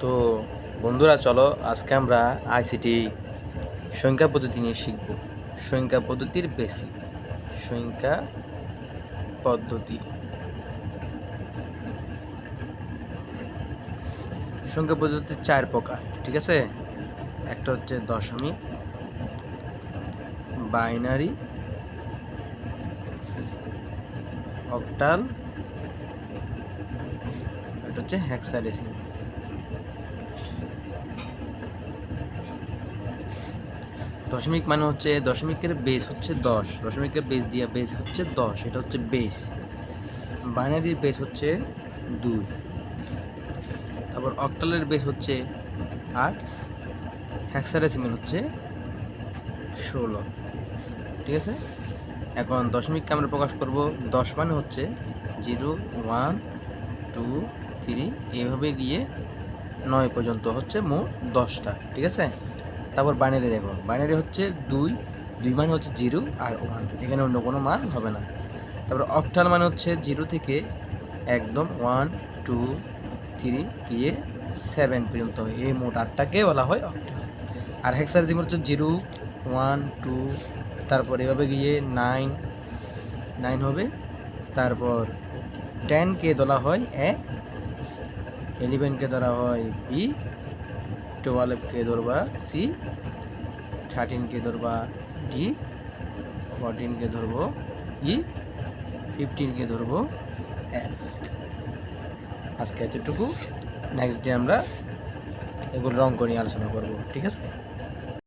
তো বন্ধুরা, চলো আজকে আমরা আইসিটি সংখ্যা পদ্ধতি নিয়ে শিখব। সংখ্যা পদ্ধতির বেসিক। সংখ্যা পদ্ধতি সংখ্যা পদ্ধতি 4 প্রকার, ঠিক আছে। একটা হচ্ছে দশমিক, বাইনারি, অক্টাল, এটা হচ্ছে হেক্সাডেসিমাল। দশমিক মানে হচ্ছে দশমিকের বেস হচ্ছে 10, দশমিকের বেস দিয়ে বেস হচ্ছে 10, এটা হচ্ছে বেস। বাইনারির বেস হচ্ছে 2, তারপর অক্টালের বেস হচ্ছে 8, হেক্সাডেসিমাল হচ্ছে 16, ঠিক আছে। এখন দশমিককে আমরা প্রকাশ করব। 10 মানে হচ্ছে 0, 1, 2, 3 এইভাবে গিয়ে 9 পর্যন্ত হচ্ছে মোট 10টা, ঠিক আছে। তারপর বাইনারি দেখো, বাইনারি হচ্ছে 2, 2 মানে হচ্ছে 0 আর 1, এখানে অন্য কোনো মান হবে না। তারপর অক্টাল মানে হচ্ছে 0 থেকে একদম 1, 2, 3 গিয়ে 7 পর্যন্ত, এই মোট 8টাকে বলা হয় অক্টাল। আর হেক্সাডেসিমাল হচ্ছে 0, 1, 2, তারপর এভাবে গিয়ে 9 হবে। তারপর 10কে ধরা হয় এ, 11কে ধরা হয় বি, 12কে ধরবা সি, 13কে ধরবা ডি, 14কে ধরবো ই, 15কে ধরবো এফ। আজকে এতটুকু। নেক্সট ডে আমরা এগুলো অঙ্ক নিয়ে আলোচনা করব, ঠিক আছে।